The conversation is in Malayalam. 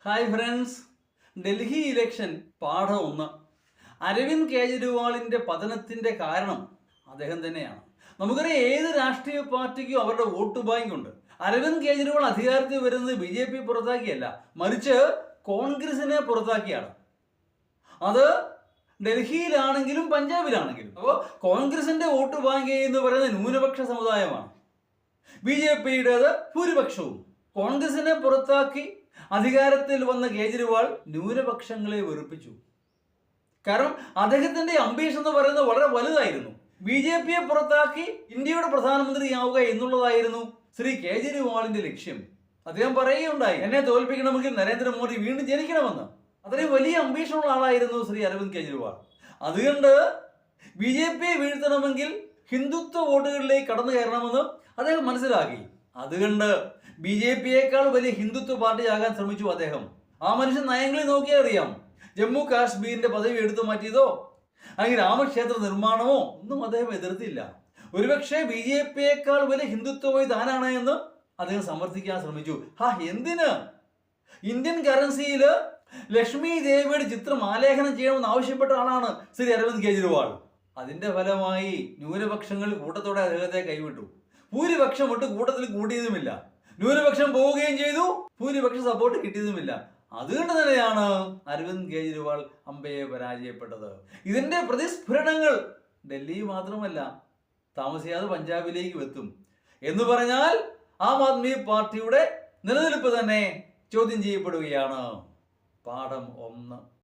ഹായ് ഫ്രണ്ട്സ്, ഡൽഹി ഇലക്ഷൻ പാഠം 1. അരവിന്ദ് കേജ്രിവാളിന്റെ പതനത്തിന്റെ കാരണം അദ്ദേഹം തന്നെയാണ്. നമുക്കറിയാം, ഏത് രാഷ്ട്രീയ പാർട്ടിക്കും അവരുടെ വോട്ട് ബാങ്ക് ഉണ്ട്. അരവിന്ദ് കേജ്രിവാൾ അധികാരത്തിൽ വരുന്നത് BJP പുറത്താക്കിയല്ല, മറിച്ച് കോൺഗ്രസിനെ പുറത്താക്കിയാണ്. അത് ഡൽഹിയിലാണെങ്കിലും പഞ്ചാബിലാണെങ്കിലും. അപ്പോൾ കോൺഗ്രസിന്റെ വോട്ട് ബാങ്ക് എന്ന് പറയുന്നത് ന്യൂനപക്ഷ സമുദായമാണ്, BJPയുടേത് ഭൂരിപക്ഷവും. കോൺഗ്രസിനെ പുറത്താക്കി അധികാരത്തിൽ വന്ന കേജ്രിവാൾ ന്യൂനപക്ഷങ്ങളെ വെറുപ്പിച്ചു. കാരണം അദ്ദേഹത്തിന്റെ അംബീഷൻ എന്ന് പറയുന്നത് വളരെ വലുതായിരുന്നു. BJPയെ പുറത്താക്കി ഇന്ത്യയുടെ പ്രധാനമന്ത്രിയാവുക എന്നുള്ളതായിരുന്നു ശ്രീ കേജ്രിവാളിന്റെ ലക്ഷ്യം. അദ്ദേഹം പറയുകയുണ്ടായി, എന്നെ തോൽപ്പിക്കണമെങ്കിൽ നരേന്ദ്രമോദി വീണ്ടും ജനിക്കണമെന്ന്. അത്രയും വലിയ അംബീഷനുള്ള ആളായിരുന്നു ശ്രീ അരവിന്ദ് കേജ്രിവാൾ. അതുകൊണ്ട് BJPയെ വീഴ്ത്തണമെങ്കിൽ ഹിന്ദുത്വ വോട്ടുകളിലേക്ക് കടന്നു കയറണമെന്ന് അദ്ദേഹം മനസ്സിലാക്കി. അതുകൊണ്ട് BJPയേക്കാൾ വലിയ ഹിന്ദുത്വ പാർട്ടിയാകാൻ ശ്രമിച്ചു അദ്ദേഹം. ആ മനുഷ്യൻ നയങ്ങളിൽ നോക്കിയാൽ അറിയാം, ജമ്മു കാശ്മീരിന്റെ പദവി എടുത്തു മാറ്റിയതോ അല്ലെങ്കിൽ രാമക്ഷേത്ര നിർമ്മാണമോ ഒന്നും അദ്ദേഹം എതിർത്തില്ല. ഒരുപക്ഷെ BJPയേക്കാൾ വലിയ ഹിന്ദുത്വമായി താനാണ് എന്ന് അദ്ദേഹം സമർത്ഥിക്കാൻ ശ്രമിച്ചു. എന്തിന്? ഇന്ത്യൻ കറൻസിയിൽ ലക്ഷ്മി ദേവിയുടെ ചിത്രം ആലേഖനം ചെയ്യണമെന്ന് ആവശ്യപ്പെട്ട ആളാണ് ശ്രീ അരവിന്ദ് കേജ്രിവാൾ. അതിന്റെ ഫലമായി ന്യൂനപക്ഷങ്ങൾ കൂട്ടത്തോടെ അദ്ദേഹത്തെ കൈവിട്ടു. ഭൂരിപക്ഷം ഒട്ട് കൂട്ടത്തിൽ കൂട്ടിയതുമില്ല, ന്യൂനപക്ഷം പോവുകയും ചെയ്തു, ഭൂരിപക്ഷ സപ്പോർട്ട് കിട്ടിയതുമില്ല. അതുകൊണ്ട് തന്നെയാണ് അരവിന്ദ് കേജ്രിവാൾ അമ്പയെ പരാജയപ്പെട്ടത്. ഇതിന്റെ പ്രതിസ്ഫുരണങ്ങൾ ഡൽഹി മാത്രമല്ല, താമസിയാതെ പഞ്ചാബിലേക്ക് എത്തും. എന്ന് പറഞ്ഞാൽ ആം ആദ്മി പാർട്ടിയുടെ നിലനിൽപ്പ് തന്നെ ചോദ്യം ചെയ്യപ്പെടുകയാണ്. പാഠം 1.